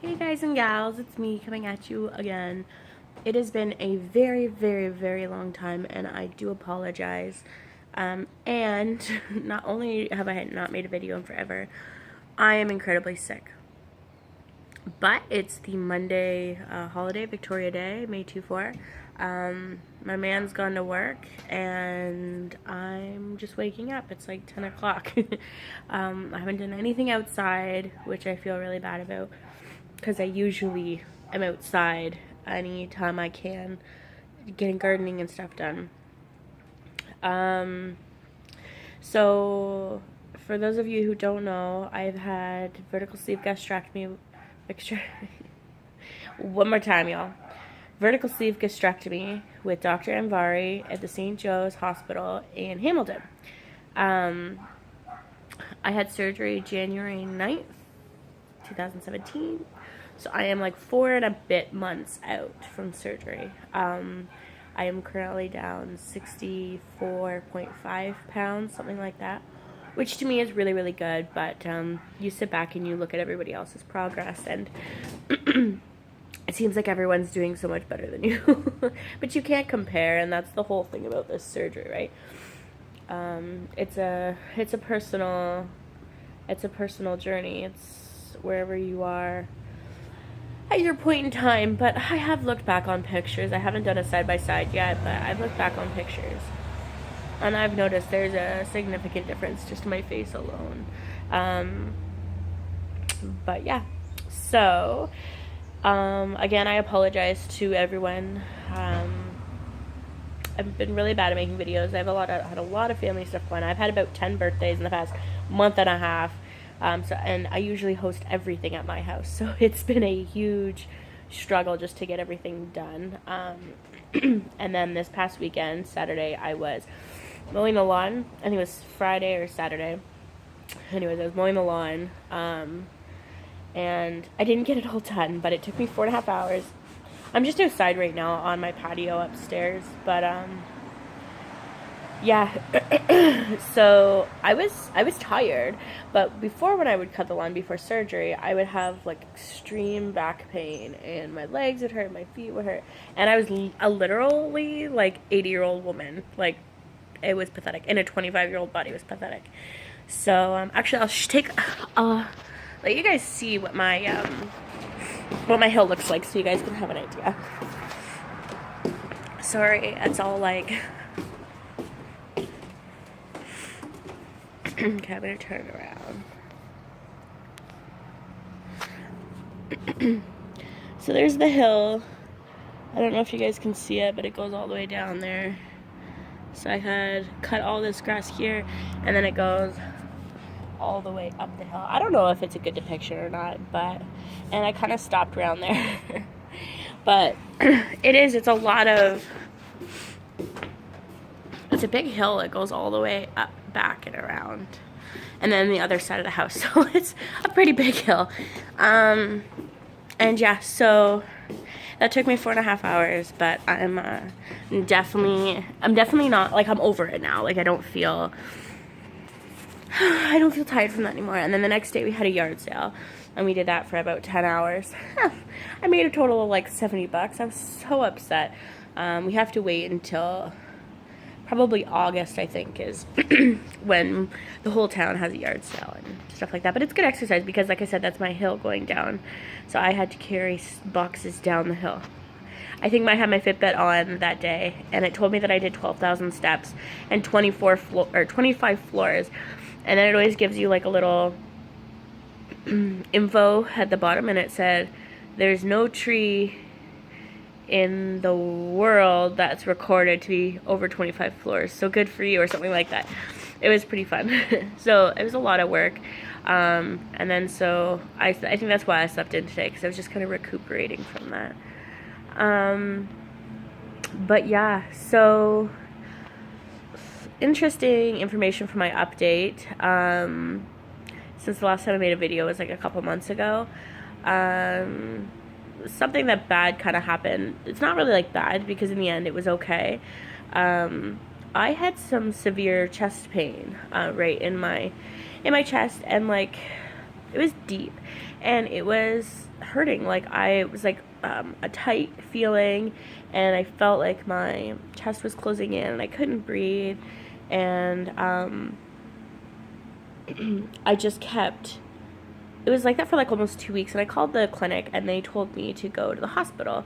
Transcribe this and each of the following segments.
Hey guys and gals, it's me coming at you again. It has been a very, very, very long time and I do apologize. And not only have I not made a video in forever, I am incredibly sick. But it's the Monday holiday, Victoria Day, May 24. My man's gone to work and I'm just waking up. It's like 10 o'clock. I haven't done anything outside, which I feel really bad about, because I usually am outside anytime I can, getting gardening and stuff done. So for those of you who don't know, I've had vertical sleeve gastrectomy. One more time, y'all. Vertical sleeve gastrectomy with Dr. Anvari at the St. Joe's Hospital in Hamilton. I had surgery January 9th, 2017. So I am like 4 and a bit months out from surgery. I am currently down 64.5 pounds, something like that, which to me is really, really good. But you sit back and you look at everybody else's progress, and it seems like everyone's doing so much better than you. But you can't compare, and that's the whole thing about this surgery, right? It's a personal journey. It's wherever you are at your point in time. But I have looked back on pictures. I haven't done a side-by-side yet, but I've looked back on pictures, and I've noticed there's a significant difference just in my face alone. But yeah, so again, I apologize to everyone. I've been really bad at making videos. I've had a lot of family stuff going on. I've had about 10 birthdays in the past month and a half. And I usually host everything at my house, so it's been a huge struggle just to get everything done. And then this past weekend, Saturday, I was mowing the lawn. I think it was Friday or Saturday. Anyways, I was mowing the lawn, and I didn't get it all done, but it took me 4.5 hours. I'm just outside right now on my patio upstairs, but yeah. So I was tired, but before, when I would cut the lawn before surgery, I would have like extreme back pain, and my legs would hurt, my feet would hurt, and I was a literally like 80-year-old woman. Like, it was pathetic, and a 25-year-old body was pathetic. So actually, I'll let you guys see what my hill looks like, so you guys can have an idea. Sorry, it's all like. Okay, I'm gonna turn it around. So there's the hill. I don't know if you guys can see it, but it goes all the way down there. So I had cut all this grass here, and then it goes all the way up the hill. I don't know if it's a good depiction or not, and I kind of stopped around there. But it's a big hill. It goes all the way up, back, and around, and then the other side of the house. So it's a pretty big hill. And yeah, so that took me 4.5 hours, but I'm definitely not, like, I'm over it now. Like, I don't feel tired from that anymore. And then the next day we had a yard sale, and we did that for about 10 hours. I made a total of like $70. I was so upset. We have to wait until probably August, I think, is when the whole town has a yard sale and stuff like that. But it's good exercise because, like I said, that's my hill going down. So I had to carry boxes down the hill. I think I had my Fitbit on that day, and it told me that I did 12,000 steps and 25 floors. And then it always gives you like a little info at the bottom, and it said, "There's no tree in the world that's recorded to be over 25 floors, so good for you," or something like that. It was pretty fun. So it was a lot of work, and then so I think that's why I slept in today, because I was just kind of recuperating from that. But yeah, so interesting information for my update. Since the last time I made a video was like a couple months ago. Something that bad kind of happened. It's not really like bad, because in the end it was okay. I had some severe chest pain right in my chest, and like it was deep, and it was hurting. Like, it was like a tight feeling, and I felt like my chest was closing in, and I couldn't breathe, and I just kept, it was like that for like almost 2 weeks, and I called the clinic, and they told me to go to the hospital.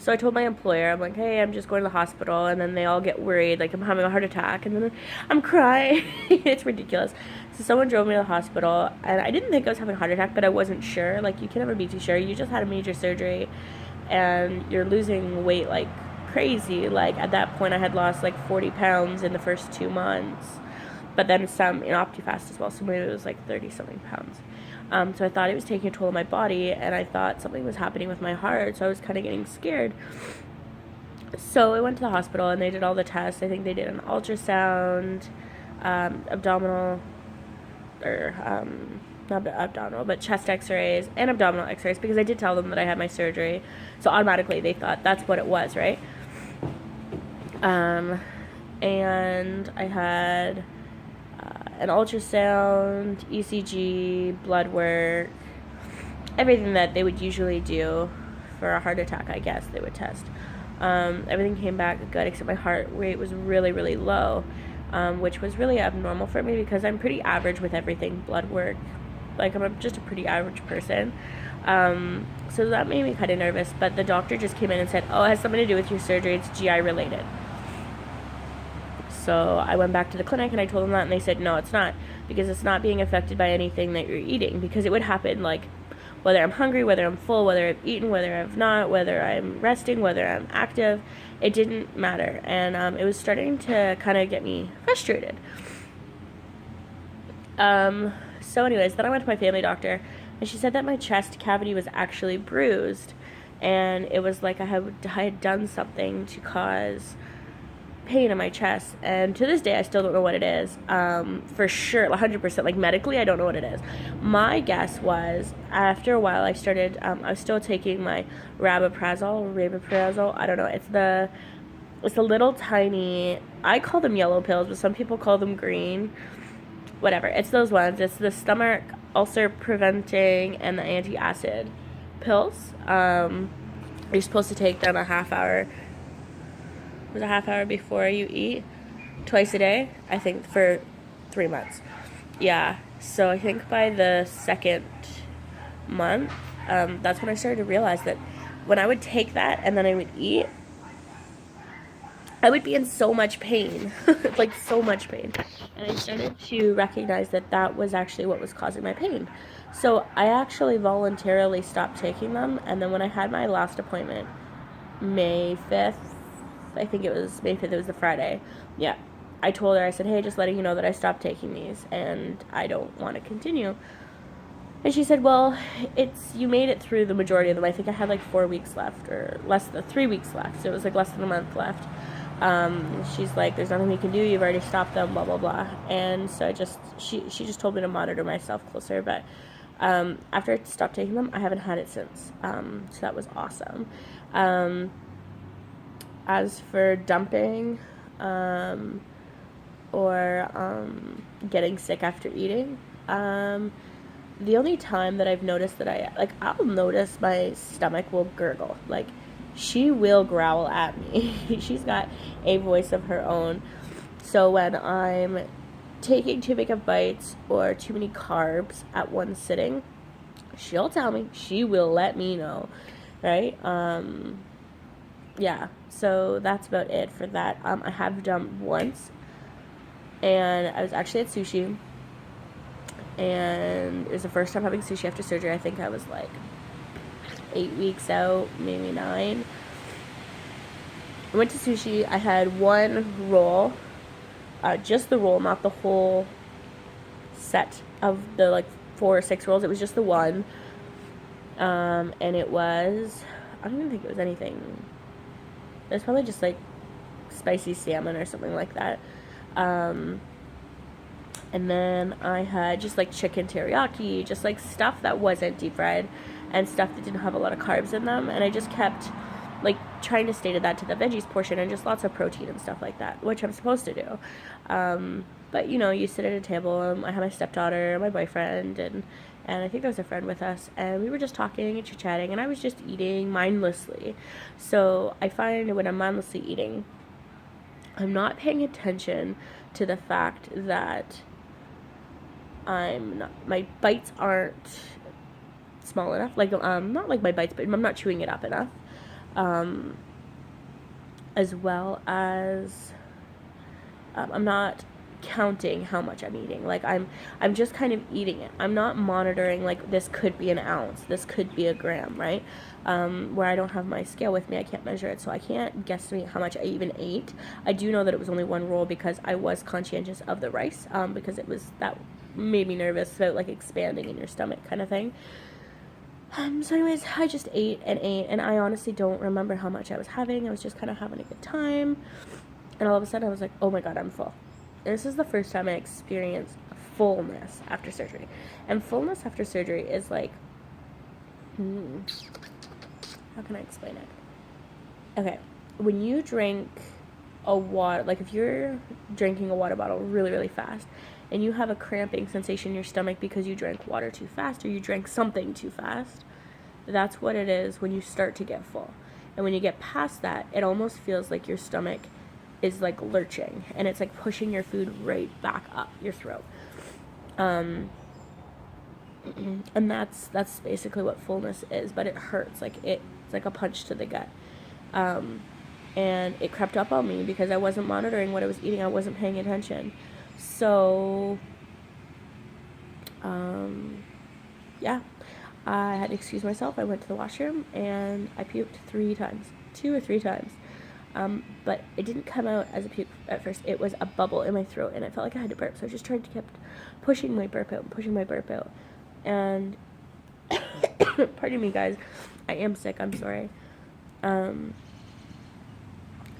So I told my employer, I'm like, hey, I'm just going to the hospital, and then they all get worried, like I'm having a heart attack, and then I'm crying. It's ridiculous. So someone drove me to the hospital, and I didn't think I was having a heart attack, but I wasn't sure. Like, you can never be too sure. You just had a major surgery, and you're losing weight like crazy. Like, at that point, I had lost like 40 pounds in the first 2 months, but then some in OptiFast as well, so maybe it was like 30-something pounds. So I thought it was taking a toll on my body, and I thought something was happening with my heart, so I was kind of getting scared. So I went to the hospital, and they did all the tests. I think they did an ultrasound, abdominal, or not abdominal, but chest x-rays and abdominal x-rays, because I did tell them that I had my surgery, so automatically they thought that's what it was, right? And I had an ultrasound, ECG, blood work, everything that they would usually do for a heart attack, I guess they would test. Everything came back good, except my heart rate was really, really low, which was really abnormal for me because I'm pretty average with everything, blood work. Like, I'm just a pretty average person. So that made me kind of nervous, but the doctor just came in and said, oh, it has something to do with your surgery, it's GI related. So I went back to the clinic, and I told them that, and they said, no, it's not, because it's not being affected by anything that you're eating, because it would happen, like, whether I'm hungry, whether I'm full, whether I've eaten, whether I've not, whether I'm resting, whether I'm active, it didn't matter, and it was starting to kind of get me frustrated. So anyways, then I went to my family doctor, and she said that my chest cavity was actually bruised, and it was like I had done something to cause pain in my chest, and to this day I still don't know what it is, for sure, 100%, like medically I don't know what it is. My guess was, after a while I started, I was still taking my rabiprazole, I don't know, it's the little tiny, I call them yellow pills, but some people call them green, whatever, it's those ones, it's the stomach ulcer preventing and the anti-acid pills. You're supposed to take them a half hour before you eat, twice a day, I think, for 3 months. Yeah, so I think by the second month, that's when I started to realize that when I would take that and then I would eat, I would be in so much pain, like so much pain. And I started to recognize that that was actually what was causing my pain. So I actually voluntarily stopped taking them, and then when I had my last appointment, May 5th, I think it was May 5th, it was the Friday. Yeah. I told her, I said, hey, just letting you know that I stopped taking these and I don't want to continue. And she said, well, you made it through the majority of them. I think I had like 4 weeks left, or less than 3 weeks left. So it was like less than a month left. She's like, there's nothing we can do. You've already stopped them, blah, blah, blah. And so she just told me to monitor myself closer. But after I stopped taking them, I haven't had it since. So that was awesome. As for dumping, or getting sick after eating, the only time that I've noticed that I'll notice my stomach will gurgle. Like, she will growl at me. She's got a voice of her own. So when I'm taking too big of bites or too many carbs at one sitting, she'll tell me. She will let me know, right? Yeah, so that's about it for that. I have dumped once, and I was actually at sushi, and it was the first time having sushi after surgery. I think I was like 8 weeks out, maybe 9. I went to sushi. I had one roll, just the roll, not the whole set of the like 4 or 6 rolls. It was just the one, and it was, I don't even think it was anything. It was probably just like spicy salmon or something like that. And then I had just like chicken teriyaki, just like stuff that wasn't deep fried and stuff that didn't have a lot of carbs in them. And I just kept like trying to stay to that, to the veggies portion, and just lots of protein and stuff like that, which I'm supposed to do. But you know, you sit at a table, I have my stepdaughter, my boyfriend, and I think there was a friend with us, and we were just talking and chit-chatting, and I was just eating mindlessly. So I find when I'm mindlessly eating, I'm not paying attention to the fact that my bites aren't small enough, like, not like my bites, but I'm not chewing it up enough, as well as, I'm not counting how much I'm eating. Like, I'm just kind of eating it. I'm not monitoring, like, this could be an ounce, this could be a gram, right? Where I don't have my scale with me, I can't measure it, so I can't guesstimate how much I even ate. I do know that it was only one roll because I was conscientious of the rice, because that made me nervous about, like, expanding in your stomach kind of thing. So anyways, I just ate, and I honestly don't remember how much I was having. I was just kind of having a good time, and all of a sudden I was like, oh my god, I'm full. And this is the first time I experienced fullness after surgery. And fullness after surgery is like, how can I explain it? Okay, when you drink a water, like if you're drinking a water bottle really, really fast, and you have a cramping sensation in your stomach because you drank water too fast or you drank something too fast, that's what it is when you start to get full. And when you get past that, it almost feels like your stomach is like lurching, and it's like pushing your food right back up your throat. And that's basically what fullness is, but it hurts. Like, it's like a punch to the gut. And it crept up on me because I wasn't monitoring what I was eating. I wasn't paying attention. So, yeah, I had to excuse myself. I went to the washroom and I puked 2 or 3 times. But it didn't come out as a puke at first. It was a bubble in my throat, and I felt like I had to burp. So I just tried to keep pushing my burp out. And, pardon me, guys, I am sick. I'm sorry.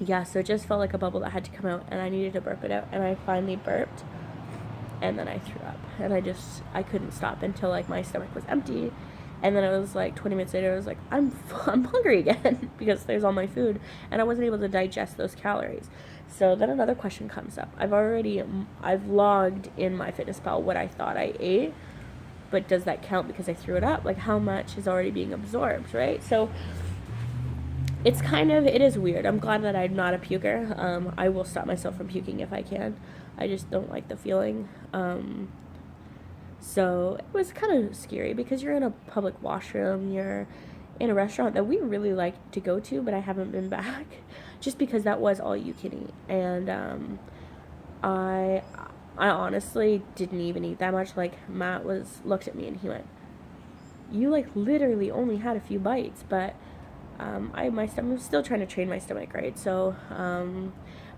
Yeah, so it just felt like a bubble that had to come out, and I needed to burp it out, and I finally burped, and then I threw up, and I couldn't stop until, like, my stomach was empty, and then it was, like, 20 minutes later, I was like, I'm hungry again, because there's all my food, and I wasn't able to digest those calories. So then another question comes up. I've logged in MyFitnessPal what I thought I ate, but does that count because I threw it up? Like, how much is already being absorbed, right? So it is weird. I'm glad that I'm not a puker. I will stop myself from puking if I can. I just don't like the feeling. So it was kind of scary because you're in a public washroom, you're in a restaurant that we really like to go to, but I haven't been back just because that was all you can eat. And I honestly didn't even eat that much. Like, Matt looked at me and he went, you, like, literally only had a few bites, but I'm still trying to train my stomach, right? So,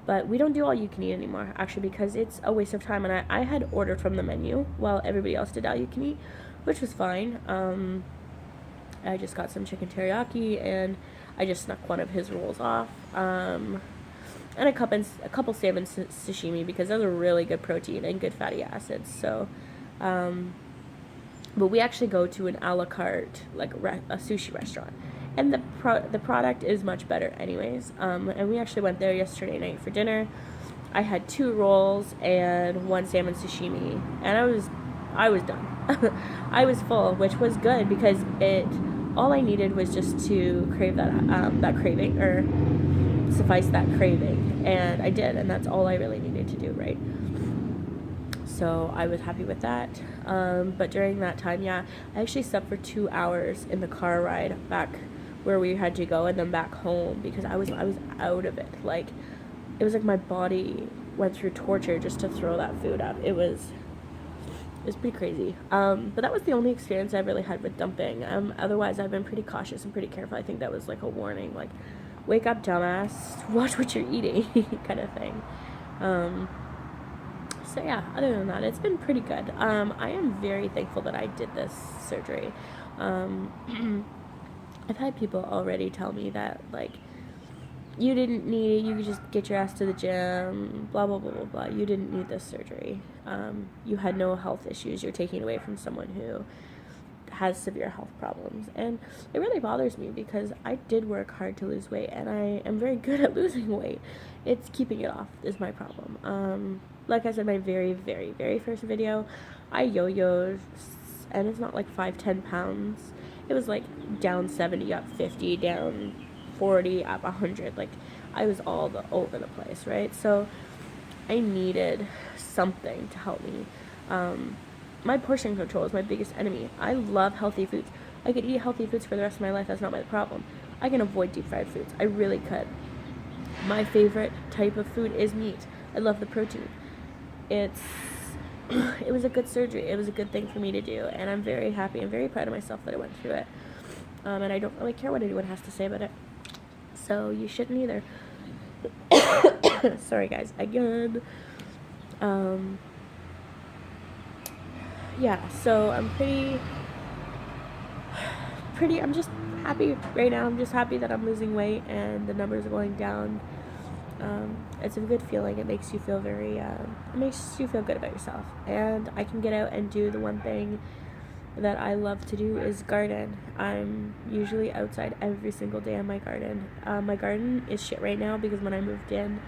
but we don't do all you can eat anymore, actually, because it's a waste of time. And I had ordered from the menu while everybody else did all you can eat, which was fine. I just got some chicken teriyaki, and I just snuck one of his rolls off, and a couple salmon sashimi, because those are really good protein and good fatty acids. So, but we actually go to an a la carte, like a sushi restaurant. And the product is much better anyways. And we actually went there yesterday night for dinner. I had 2 rolls and 1 salmon sashimi, and I was done. I was full, which was good because all I needed was just to crave that craving, or suffice that craving, and I did, and that's all I really needed to do, right? So I was happy with that. But during that time, yeah, I actually slept for 2 hours in the car ride back where we had to go, and then back home, because I was out of it. Like, it was like my body went through torture just to throw that food up. It was pretty crazy. But that was the only experience I've really had with dumping. Otherwise, I've been pretty cautious and pretty careful. I think that was like a warning, like, wake up, dumbass, watch what you're eating, kind of thing. So yeah, other than that, it's been pretty good. I am very thankful that I did this surgery. I've had people already tell me that, like, you didn't need it, you could just get your ass to the gym, blah, blah, blah, blah, blah. You didn't need this surgery. You had no health issues. You're taking away from someone who has severe health problems. And it really bothers me because I did work hard to lose weight, and I am very good at losing weight. It's keeping it off is my problem. Like I said, my very, very, very first video, I yo-yoed and it's not like 5-10 pounds. It was like down 70, up 50, down 40, up 100. Like, I was all over the place, right? So I needed something to help me. My portion control is my biggest enemy. I love healthy foods. I could eat healthy foods for the rest of my life. That's not my problem. I can avoid deep fried foods. I really could. My favorite type of food is meat. I love the protein. It was a good surgery. It was a good thing for me to do, and I'm very happy. I'm very proud of myself that I went through it. And I don't really care what anyone has to say about it. So you shouldn't either. Sorry, guys. Again. Yeah, so I'm I'm just happy right now. I'm just happy that I'm losing weight and the numbers are going down. It's a good feeling. It makes you feel it makes you feel good about yourself. And I can get out and do the one thing that I love to do is garden. I'm usually outside every single day in my garden. My garden is shit right now because when I moved in,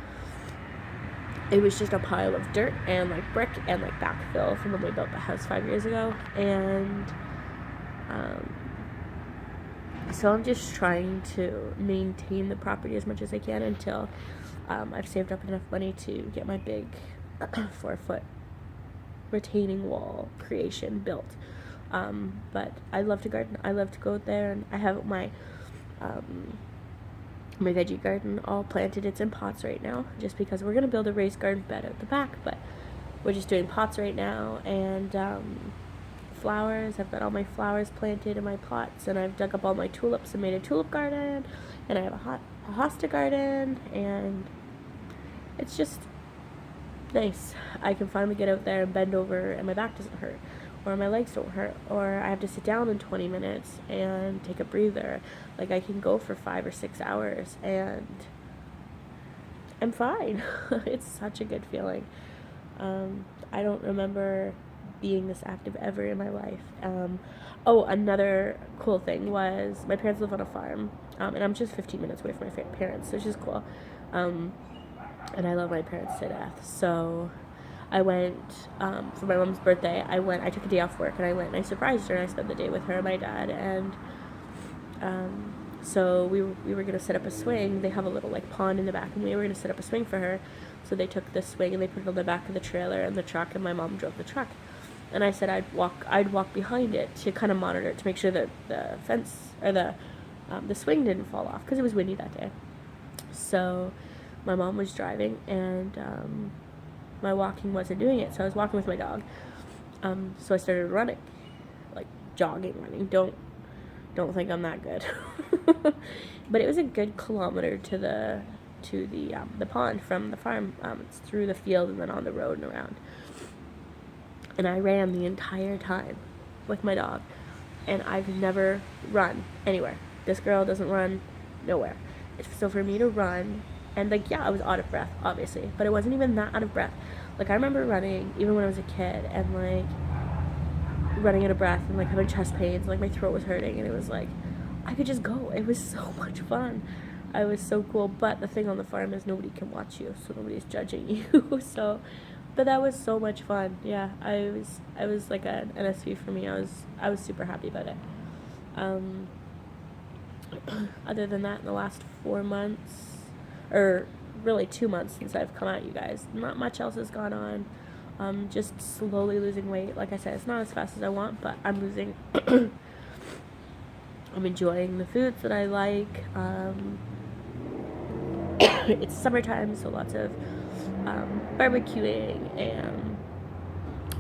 it was just a pile of dirt and like brick and like backfill from when we built the house 5 years ago. And so I'm just trying to maintain the property as much as I can until I've saved up enough money to get my big 4-foot retaining wall creation built. But I love to garden. I love to go out there, and I have my veggie garden all planted. It's in pots right now, just because we're gonna build a raised garden bed out the back, but we're just doing pots right now. And flowers, I've got all my flowers planted in my pots, and I've dug up all my tulips and made a tulip garden, and I have a hosta garden, and it's just nice. I can finally get out there and bend over, and my back doesn't hurt, or my legs don't hurt, or I have to sit down in 20 minutes and take a breather. Like, I can go for 5 or 6 hours and I'm fine. It's such a good feeling. I don't remember being this active ever in my life. Another cool thing was my parents live on a farm, and I'm just 15 minutes away from my parents, so it's just cool. And I love my parents to death. So I went, for my mom's birthday, I took a day off work, and I went and I surprised her, and I spent the day with her and my dad. And so we were going to set up a swing. They have a little like pond in the back, and we were going to set up a swing for her. So they took the swing and they put it on the back of the trailer and the truck, and my mom drove the truck. And I said I'd walk behind it to kind of monitor it, to make sure that the fence or the swing didn't fall off, because it was windy that day. So my mom was driving, and my walking wasn't doing it, so I was walking with my dog. So I started running, like jogging, running. Don't think I'm that good. But it was a good kilometer to the pond from the farm. It's through the field and then on the road and around. And I ran the entire time with my dog, and I've never run anywhere. This girl doesn't run nowhere. So for me to run, and like, yeah, I was out of breath, obviously, but it wasn't even that out of breath. Like, I remember running even when I was a kid, and like running out of breath and like having chest pains, like my throat was hurting, and it was like I could just go. It was so much fun. I was so cool. But the thing on the farm is nobody can watch you, so nobody's judging you. So, but that was so much fun. Yeah, I was like an NSV for me. I was super happy about it. Other than that, in the last 4 months, or really 2 months since I've come out, you guys, not much else has gone on. Just slowly losing weight. Like I said, it's not as fast as I want, but I'm losing. I'm enjoying the foods that I like. It's summertime, so lots of barbecuing and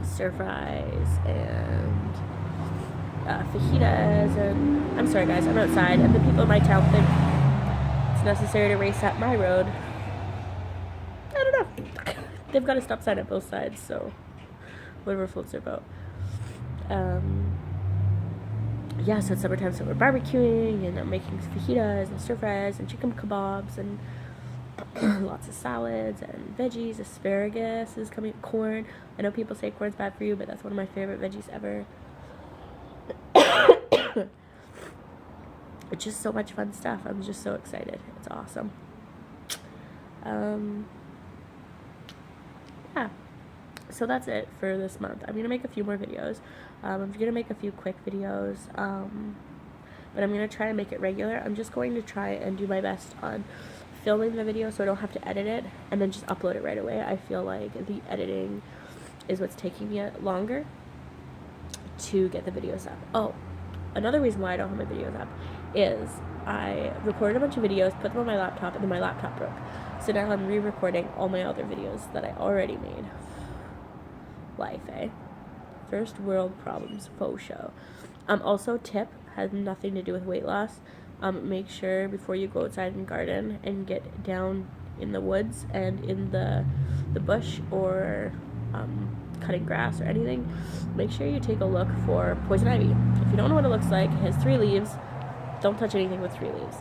stir fries and fajitas. And I'm sorry, guys, I'm outside, and the people in my town think it's necessary to race up my road. I don't know. They've got a stop sign at both sides, so whatever floats their boat. Yeah, so it's summertime, so we're barbecuing, and I'm making fajitas and stir fries and chicken kebabs and lots of salads and veggies. Asparagus is coming, corn. I know people say corn's bad for you, but that's one of my favorite veggies ever. It's just so much fun stuff. I'm just so excited. It's awesome. Yeah. so that's it for this month. I'm gonna make a few more videos. I'm gonna make a few quick videos, but I'm gonna try and make it regular. I'm just going to try and do my best on filming the video so I don't have to edit it and then just upload it right away. I feel like the editing is what's taking me longer to get the videos up. Oh, another reason why I don't have my videos up is I recorded a bunch of videos, put them on my laptop, and then my laptop broke. So now I'm re-recording all my other videos that I already made. Life, eh? First world problems, faux show. Also, tip, has nothing to do with weight loss. Make sure before you go outside and garden and get down in the woods and in the bush or cutting grass or anything, make sure you take a look for poison ivy. If you don't know what it looks like, it has 3 leaves. Don't touch anything with 3 leaves.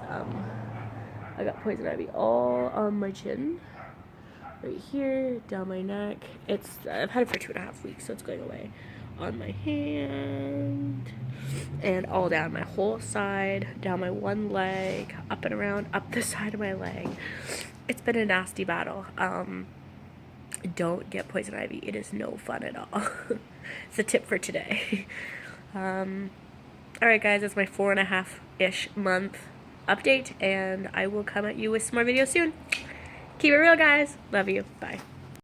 I got poison ivy all on my chin, right here, down my neck. I've had it for 2.5 weeks, so it's going away. On my hand, and all down my whole side, down my one leg, up and around, up the side of my leg. It's been a nasty battle. Don't get poison ivy. It is no fun at all. It's a tip for today. Alright guys, that's my 4.5-ish month update, and I will come at you with some more videos soon. Keep it real, guys. Love you. Bye.